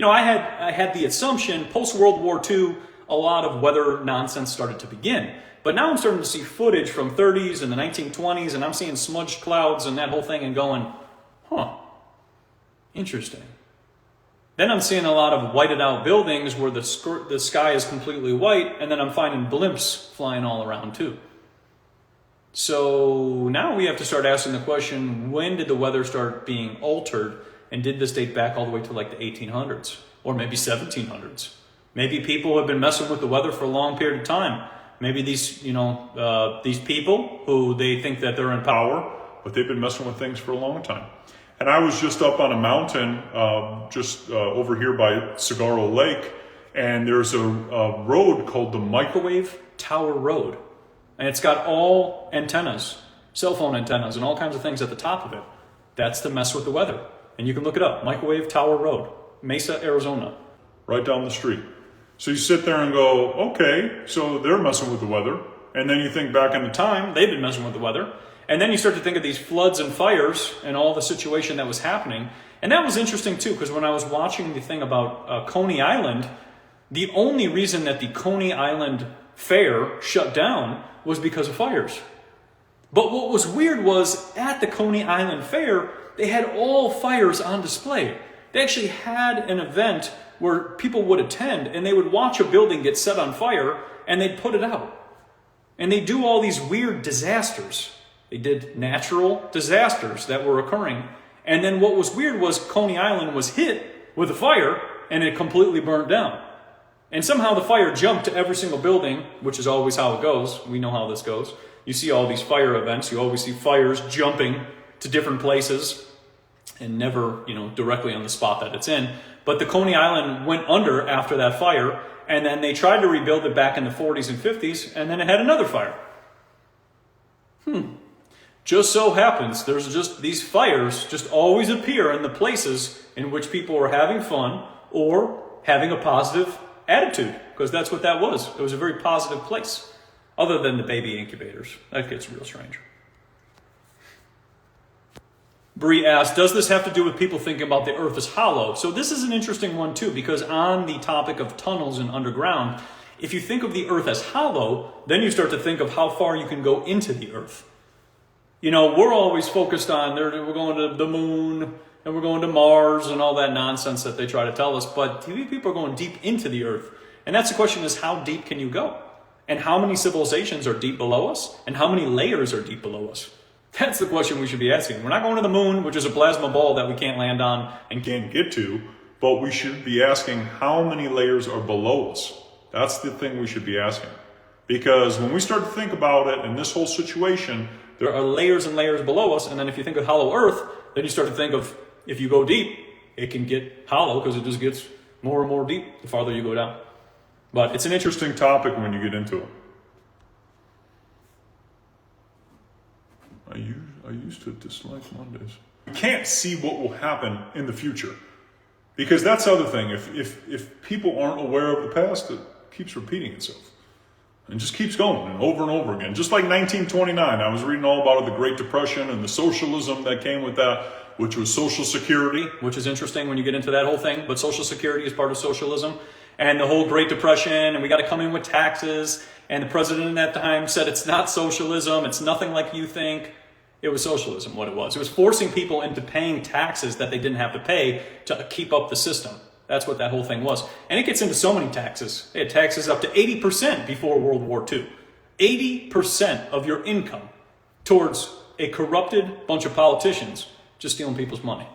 I had the assumption post-World War II, a lot of weather nonsense started to begin. But now I'm starting to see footage from 30s and the 1920s, and I'm seeing smudged clouds and that whole thing and going, huh, interesting. Then I'm seeing a lot of whited out buildings where the sky is completely white, and then I'm finding blimps flying all around too. So now we have to start asking the question, when did the weather start being altered, and did this date back all the way to like the 1800s or maybe 1700s? Maybe people have been messing with the weather for a long period of time. Maybe these people who they think that they're in power, but they've been messing with things for a long time. And I was just up on a mountain, over here by Cigarro Lake, and there's a road called the Microwave Tower Road. And it's got all antennas, cell phone antennas, and all kinds of things at the top of it. That's to mess with the weather. And you can look it up, Microwave Tower Road, Mesa, Arizona. Right down the street. So you sit there and go, okay, so they're messing with the weather. And then you think back in the time, they've been messing with the weather. And then you start to think of these floods and fires and all the situation that was happening. And that was interesting too, because when I was watching the thing about Coney Island, the only reason that the Coney Island Fair shut down was because of fires. But what was weird was at the Coney Island Fair, they had all fires on display. They actually had an event where people would attend and they would watch a building get set on fire and they'd put it out. And they do all these weird disasters. They did natural disasters that were occurring. And then what was weird was Coney Island was hit with a fire and it completely burnt down. And somehow the fire jumped to every single building, which is always how it goes. We know how this goes. You see all these fire events. You always see fires jumping to different places and never, directly on the spot that it's in. But the Coney Island went under after that fire, and then they tried to rebuild it back in the 40s and 50s, and then it had another fire. Just so happens, there's just these fires just always appear in the places in which people are having fun or having a positive attitude, because that's what that was. It was a very positive place, other than the baby incubators. That gets real strange. Bree asked, does this have to do with people thinking about the earth as hollow? So this is an interesting one too, because on the topic of tunnels and underground, if you think of the earth as hollow, then you start to think of how far you can go into the earth. We're always focused on, we're going to the moon, and we're going to Mars, and all that nonsense that they try to tell us, but people are going deep into the earth. And that's the question, is how deep can you go? And how many civilizations are deep below us? And how many layers are deep below us? That's the question we should be asking. We're not going to the moon, which is a plasma ball that we can't land on and can't get to, but we should be asking how many layers are below us. That's the thing we should be asking. Because when we start to think about it in this whole situation, there are layers and layers below us, and then if you think of hollow earth, then you start to think of, if you go deep, it can get hollow because it just gets more and more deep the farther you go down. But it's an interesting topic when you get into it. I used to dislike Mondays. You can't see what will happen in the future. Because that's the other thing. If people aren't aware of the past, it keeps repeating itself. And just keeps going and over again. Just like 1929, I was reading all about the Great Depression and the socialism that came with that, which was Social Security, which is interesting when you get into that whole thing. But Social Security is part of socialism. And the whole Great Depression, and we got to come in with taxes. And the president at the time said it's not socialism, it's nothing like you think. It was socialism, what it was. It was forcing people into paying taxes that they didn't have to pay to keep up the system. That's what that whole thing was. And it gets into so many taxes. They had taxes up to 80% before World War II. 80% of your income towards a corrupted bunch of politicians just stealing people's money.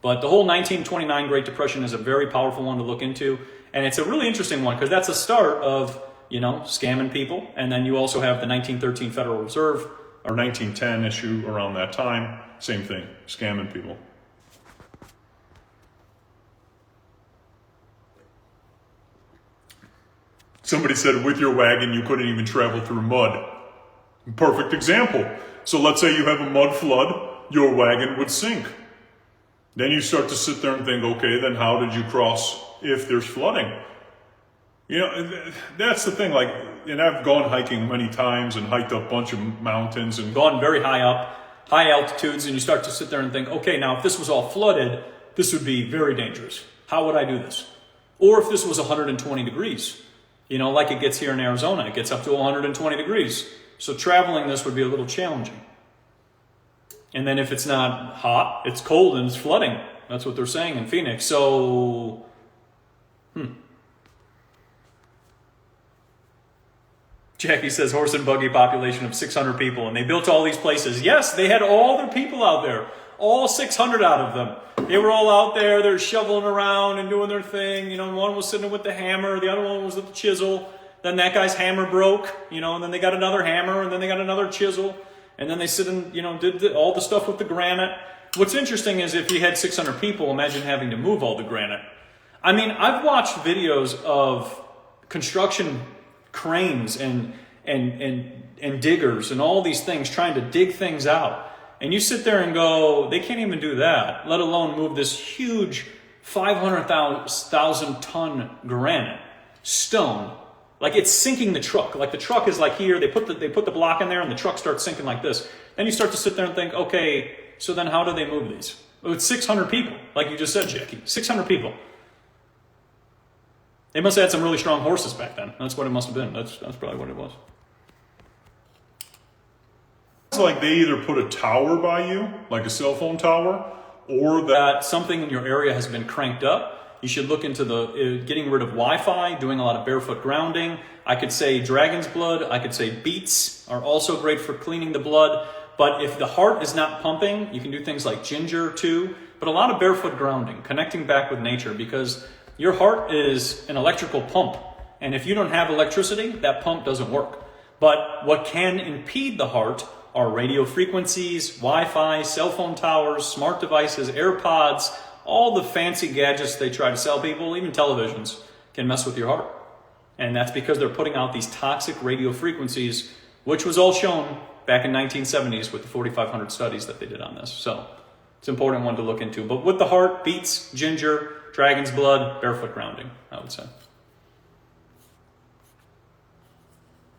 But the whole 1929 Great Depression is a very powerful one to look into. And it's a really interesting one because that's a start of, scamming people. And then you also have the 1913 Federal Reserve, or 1910 issue around that time. Same thing, scamming people. Somebody said with your wagon you couldn't even travel through mud. Perfect example. So let's say you have a mud flood, your wagon would sink. Then you start to sit there and think, okay, then how did you cross if there's flooding? That's the thing, and I've gone hiking many times and hiked up a bunch of mountains and gone very high up, high altitudes, and you start to sit there and think, okay, now if this was all flooded, this would be very dangerous. How would I do this? Or if this was 120 degrees, you know, like it gets here in Arizona, it gets up to 120 degrees. So traveling this would be a little challenging. And then if it's not hot, it's cold and it's flooding. That's what they're saying in Phoenix. So, Jackie says horse and buggy population of 600 people, and they built all these places. Yes, they had all their people out there, all 600 out of them. They were all out there, they're shoveling around and doing their thing. You know, one was sitting with the hammer, the other one was with the chisel. Then that guy's hammer broke, you know, and then they got another hammer, and then they got another chisel. And then they sit and, you know, did all the stuff with the granite. What's interesting is if you had 600 people, imagine having to move all the granite. I mean, I've watched videos of construction cranes and diggers and all these things trying to dig things out. And you sit there and go, they can't even do that, let alone move this huge 500,000 ton granite, stone. Like it's sinking the truck. Like the truck is like here, they put the block in there and the truck starts sinking like this. Then you start to sit there and think, okay, so then how do they move these? Well, it's 600 people, like you just said, Jackie, 600 people. They must have had some really strong horses back then. That's what it must have been. That's probably what it was. It's like they either put a tower by you, like a cell phone tower, or that something in your area has been cranked up. You should look into the getting rid of Wi-Fi, doing a lot of barefoot grounding. I could say dragon's blood. I could say beets are also great for cleaning the blood. But if the heart is not pumping, you can do things like ginger too. But a lot of barefoot grounding, connecting back with nature, because your heart is an electrical pump. And if you don't have electricity, that pump doesn't work. But what can impede the heart are radio frequencies, Wi-Fi, cell phone towers, smart devices, AirPods, all the fancy gadgets they try to sell people, even televisions, can mess with your heart. And that's because they're putting out these toxic radio frequencies, which was all shown back in 1970s with the 4,500 studies that they did on this. So it's an important one to look into. But with the heart, beets, ginger, dragon's blood, barefoot grounding, I would say.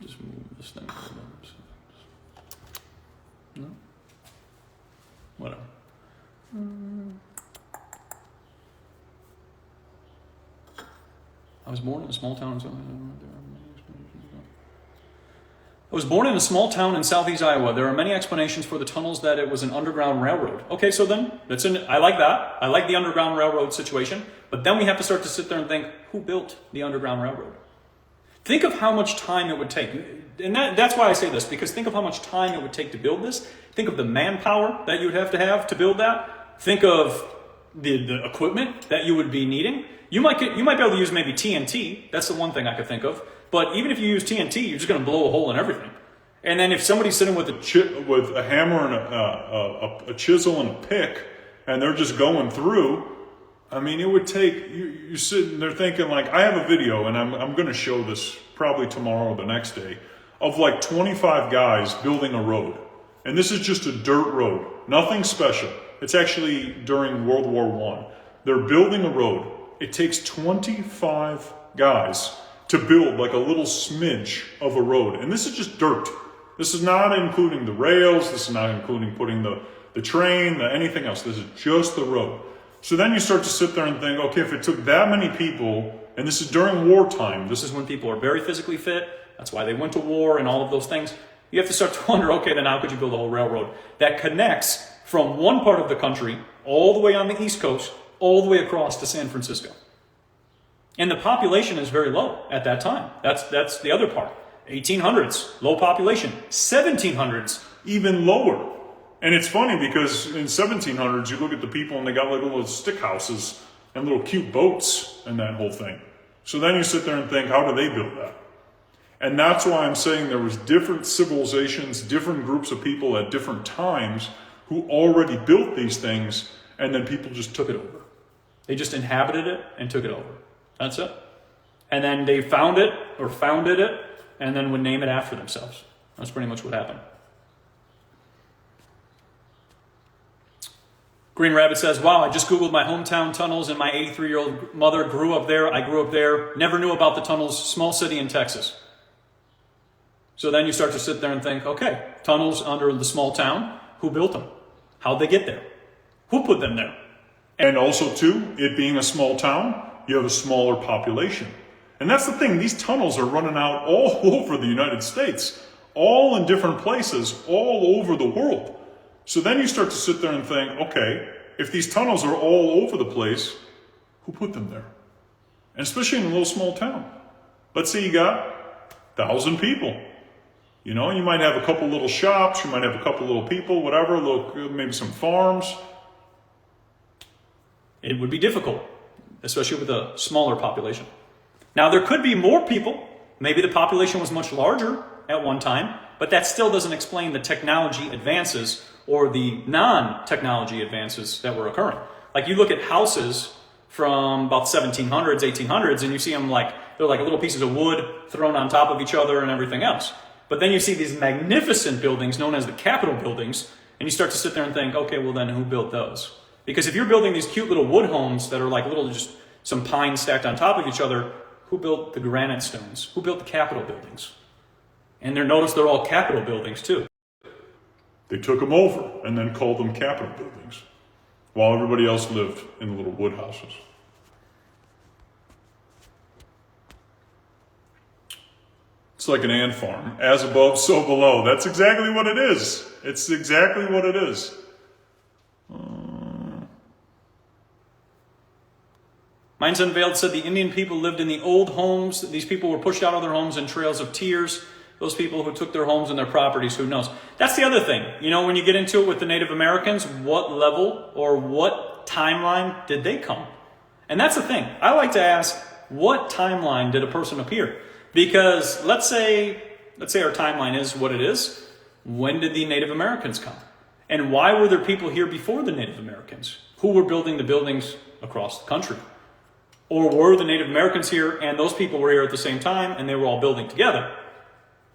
Just move this thing over. No? Whatever. I was born in a small town in southeast Iowa. There are many explanations for the tunnels that it was an underground railroad. Okay, so then I like that. I like the underground railroad situation. But then we have to start to sit there and think, who built the underground railroad? Think of how much time it would take. And that's why I say this, because think of how much time it would take to build this. Think of the manpower that you would have to build that. Think of the equipment that you would be needing. You might be able to use maybe TNT. That's the one thing I could think of. But even if you use TNT, you're just going to blow a hole in everything. And then if somebody's sitting with a hammer and a chisel and a pick, and they're just going through, I mean, it would take, you're sitting there thinking like, I have a video, and I'm going to show this probably tomorrow or the next day, of like 25 guys building a road. And this is just a dirt road, nothing special. It's actually during World War I. They're building a road. It takes 25 guys to build like a little smidge of a road. And this is just dirt. This is not including the rails. This is not including putting the train, anything else. This is just the road. So then you start to sit there and think, okay, if it took that many people, and this is during wartime. This is when people are very physically fit. That's why they went to war and all of those things. You have to start to wonder, okay, then how could you build a whole railroad that connects from one part of the country all the way on the East Coast, all the way across to San Francisco? And the population is very low at that time. That's the other part. 1800s, low population. 1700s, even lower. And it's funny because in 1700s, you look at the people and they got like little stick houses and little cute boats and that whole thing. So then you sit there and think, how do they build that? And that's why I'm saying there was different civilizations, different groups of people at different times who already built these things, and then people just took it over. They just inhabited it and took it over. That's it. And then they founded it, and then would name it after themselves. That's pretty much what happened. Green Rabbit says, wow, I just Googled my hometown tunnels and my 83-year-old mother grew up there. I grew up there. Never knew about the tunnels. Small city in Texas. So then you start to sit there and think, okay, tunnels under the small town. Who built them? How'd they get there? Who put them there? And also too, it being a small town, you have a smaller population. And that's the thing, these tunnels are running out all over the United States, all in different places, all over the world. So then you start to sit there and think, okay, if these tunnels are all over the place, who put them there? And especially in a little small town. Let's say you got 1,000 people. You know, you might have a couple little shops, you might have a couple little people, whatever, maybe some farms. It would be difficult, especially with a smaller population. Now, there could be more people. Maybe the population was much larger at one time, but that still doesn't explain the technology advances or the non-technology advances that were occurring. Like you look at houses from about 1700s, 1800s, and you see them like, they're like little pieces of wood thrown on top of each other and everything else. But then you see these magnificent buildings known as the Capitol buildings, and you start to sit there and think, okay, well then who built those? Because if you're building these cute little wood homes that are like little, just some pines stacked on top of each other, who built the granite stones? Who built the Capitol buildings? And notice they're all Capitol buildings too. They took them over and then called them Capitol buildings, while everybody else lived in little wood houses. It's like an ant farm. As above, so below. That's exactly what it is. It's exactly what it is. Minds Unveiled said the Indian people lived in the old homes. These people were pushed out of their homes in trails of tears. Those people who took their homes and their properties, who knows? That's the other thing. You know, when you get into it with the Native Americans, what level or what timeline did they come? And that's the thing. I like to ask, what timeline did a person appear? Because let's say our timeline is what it is. When did the Native Americans come? And why were there people here before the Native Americans? Who were building the buildings across the country? Or were the Native Americans here and those people were here at the same time and they were all building together?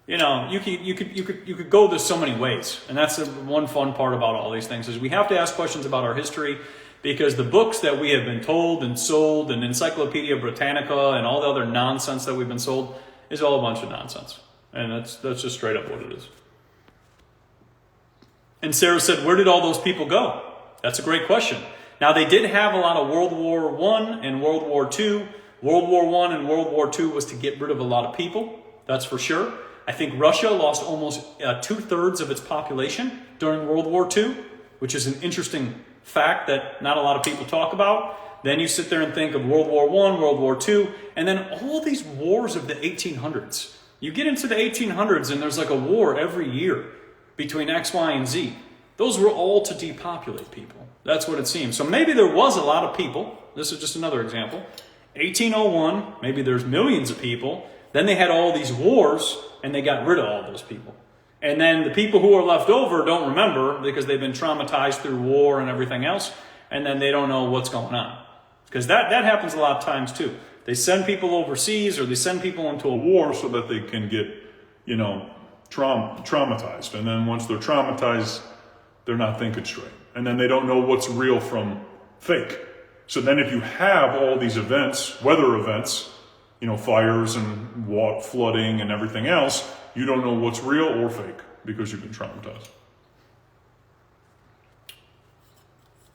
You know, you could go this so many ways. And that's the one fun part about all these things is we have to ask questions about our history, because the books that we have been told and sold and Encyclopedia Britannica and all the other nonsense that we've been sold is all a bunch of nonsense. And that's just straight up what it is. And Sarah said, where did all those people go? That's a great question. Now, they did have a lot of World War I and World War II. World War I and World War II was to get rid of a lot of people. That's for sure. I think Russia lost almost 2/3 of its population during World War II, which is an interesting fact that not a lot of people talk about. Then you sit there and think of World War I, World War II, and then all these wars of the 1800s. You get into the 1800s and there's like a war every year between X, Y, and Z. Those were all to depopulate people. That's what it seems. So maybe there was a lot of people. This is just another example. 1801, maybe there's millions of people. Then they had all these wars and they got rid of all those people. And then the people who are left over don't remember because they've been traumatized through war and everything else. And then they don't know what's going on. Because that happens a lot of times too. They send people overseas or they send people into a war so that they can get, traumatized. And then once they're traumatized, they're not thinking straight. And then they don't know what's real from fake. So then if you have all these events, weather events, fires and flooding and everything else, you don't know what's real or fake because you've been traumatized.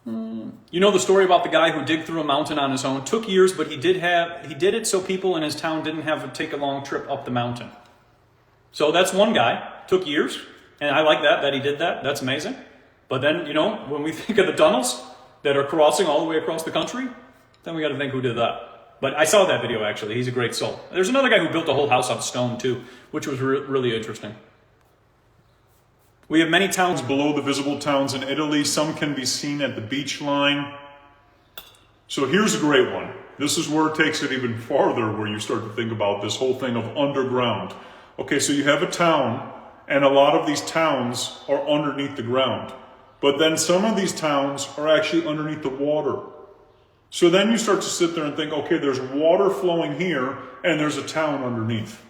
You know the story about the guy who digged through a mountain on his own? Took years, but he did it so people in his town didn't have to take a long trip up the mountain. So that's one guy. Took years. And I like that he did that. That's amazing. But then, when we think of the tunnels that are crossing all the way across the country, then we got to think who did that. But I saw that video, actually. He's a great soul. There's another guy who built a whole house out of stone, too, which was really interesting. We have many towns below the visible towns in Italy. Some can be seen at the beach line. So here's a great one. This is where it takes it even farther, where you start to think about this whole thing of underground. Okay, so you have a town, and a lot of these towns are underneath the ground. But then some of these towns are actually underneath the water. So then you start to sit there and think, okay, there's water flowing here, and there's a town underneath.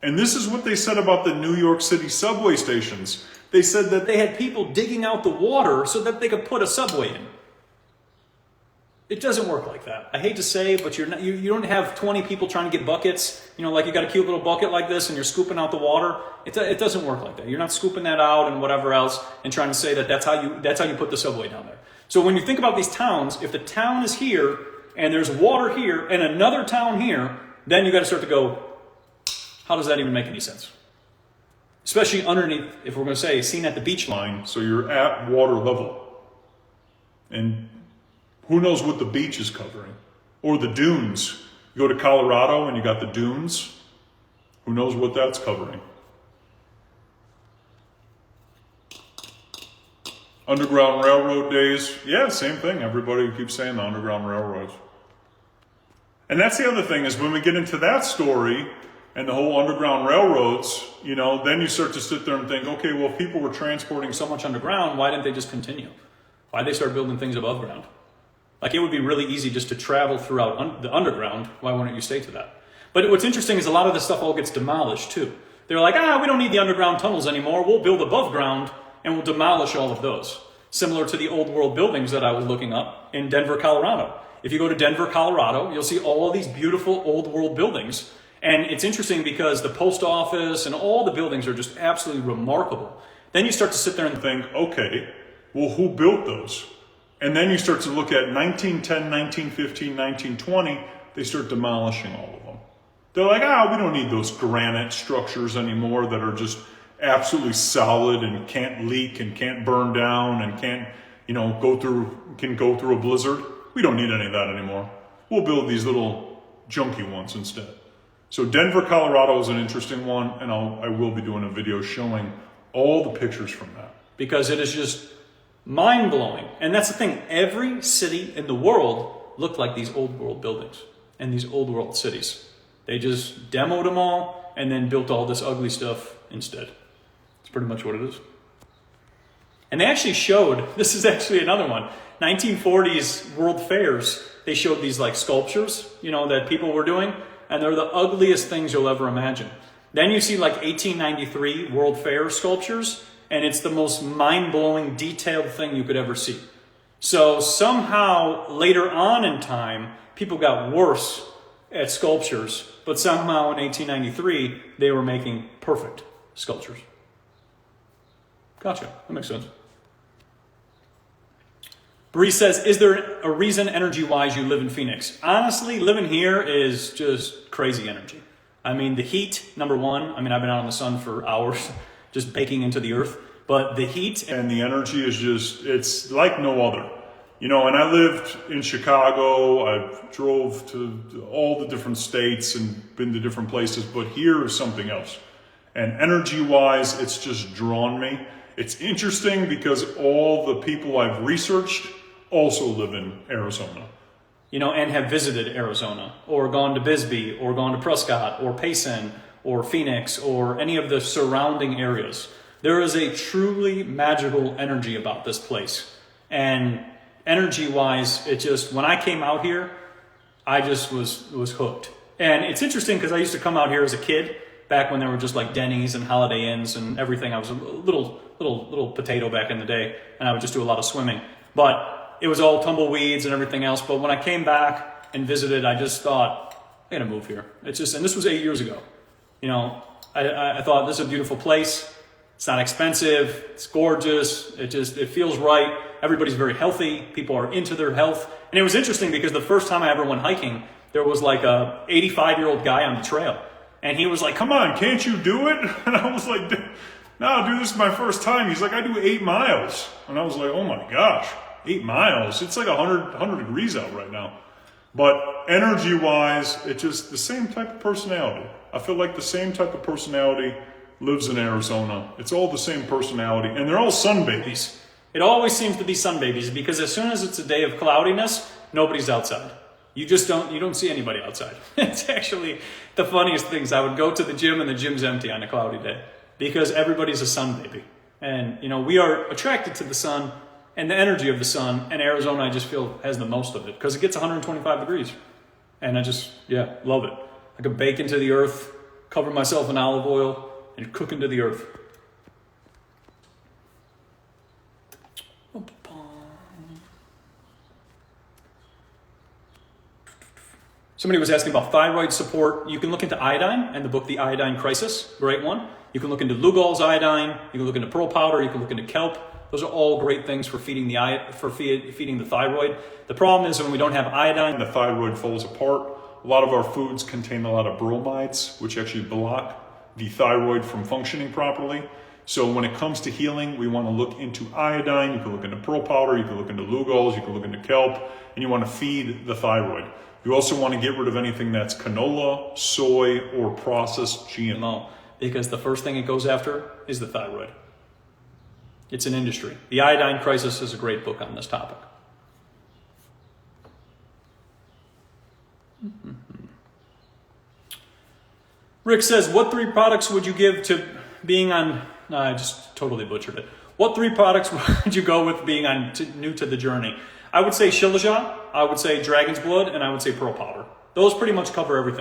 And this is what they said about the New York City subway stations. They said that they had people digging out the water so that they could put a subway in. It doesn't work like that. I hate to say, but you don't have 20 people trying to get buckets. Like you got a cute little bucket like this and you're scooping out the water. It doesn't work like that. You're not scooping that out and whatever else and trying to say that that's how you put the subway down there. So when you think about these towns, if the town is here and there's water here and another town here, then you got to start to go, how does that even make any sense? Especially underneath, if we're going to say, seen at the beach line. So you're at water level. And who knows what the beach is covering? Or the dunes. You go to Colorado and you got the dunes. Who knows what that's covering? Underground Railroad days. Yeah, same thing. Everybody keeps saying the Underground Railroads. And that's the other thing is when we get into that story and the whole Underground Railroads, you know, then you start to sit there and think, okay, well, if people were transporting so much underground, why didn't they just continue? Why'd they start building things above ground? Like, it would be really easy just to travel throughout the underground. Why wouldn't you stay to that? But what's interesting is a lot of this stuff all gets demolished too. They're like, we don't need the underground tunnels anymore. We'll build above ground and we'll demolish all of those. Similar to the old world buildings that I was looking up in Denver, Colorado. If you go to Denver, Colorado, you'll see all of these beautiful old world buildings. And it's interesting because the post office and all the buildings are just absolutely remarkable. Then you start to sit there and think, okay, well, who built those? And then you start to look at 1910, 1915, 1920, they start demolishing all of them. They're like, we don't need those granite structures anymore that are just absolutely solid and can't leak and can't burn down and can't, go through a blizzard. We don't need any of that anymore. We'll build these little junky ones instead. So Denver, Colorado is an interesting one, and I will be doing a video showing all the pictures from that. Because it is just mind-blowing. And that's the thing. Every city in the world looked like these old world buildings and these old world cities. They just demoed them all and then built all this ugly stuff instead. It's pretty much what it is. And they actually showed, this is actually another one, 1940s World Fairs, they showed these like sculptures, that people were doing, and they're the ugliest things you'll ever imagine. Then you see like 1893 World Fair sculptures, and it's the most mind-blowing, detailed thing you could ever see. So somehow, later on in time, people got worse at sculptures, but somehow in 1893, they were making perfect sculptures. Gotcha. That makes sense. Bree says, is there a reason energy-wise you live in Phoenix? Honestly, living here is just crazy energy. I mean, the heat, number one. I mean, I've been out in the sun for hours, just baking into the earth. But the heat and the energy is just, it's like no other. And I lived in Chicago. I drove to all the different states and been to different places. But here is something else. And energy-wise, it's just drawn me. It's interesting because all the people I've researched also live in Arizona. And have visited Arizona, or gone to Bisbee, or gone to Prescott, or Payson, or Phoenix, or any of the surrounding areas. There is a truly magical energy about this place. And energy-wise, it just, when I came out here, I just was hooked. And it's interesting because I used to come out here as a kid, back when there were just like Denny's and Holiday Inns and everything. I was a little potato back in the day, and I would just do a lot of swimming. But it was all tumbleweeds and everything else. But when I came back and visited, I just thought, I gotta move here. It's just, and this was 8 years ago. I thought this is a beautiful place. It's not expensive. It's gorgeous. It feels right. Everybody's very healthy. People are into their health. And it was interesting because the first time I ever went hiking, there was like a 85-year-old guy on the trail. And he was like, come on, can't you do it? And I was like, no, dude, this is my first time. He's like, I do 8 miles. And I was like, oh my gosh, 8 miles. It's like 100 degrees out right now. But energy-wise, it's just the same type of personality. I feel like the same type of personality lives in Arizona. It's all the same personality. And they're all sun babies. It always seems to be sun babies because as soon as it's a day of cloudiness, nobody's outside. You don't see anybody outside. It's actually the funniest things. I would go to the gym and the gym's empty on a cloudy day because everybody's a sun baby. And, we are attracted to the sun and the energy of the sun. And Arizona, I just feel, has the most of it because it gets 125 degrees. And I just, love it. I could bake into the earth, cover myself in olive oil, and cook into the earth. Somebody was asking about thyroid support. You can look into iodine and the book, The Iodine Crisis, great one. You can look into Lugol's iodine. You can look into pearl powder. You can look into kelp. Those are all great things for feeding the thyroid. The problem is when we don't have iodine, The thyroid falls apart. A lot of our foods contain a lot of bromides, which actually block the thyroid from functioning properly. So when it comes to healing, we want to look into iodine. You can look into pearl powder. You can look into Lugol's. You can look into kelp. And you want to feed the thyroid. You also want to get rid of anything that's canola, soy, or processed GMO. Because the first thing it goes after is the thyroid. It's an industry. The Iodine Crisis is a great book on this topic. Rick says, what 3 products would you give to being on... I just totally butchered it. What 3 products would you go with being on new to the journey? I would say Shilajit, I would say Dragon's Blood, and I would say Pearl Powder. Those pretty much cover everything.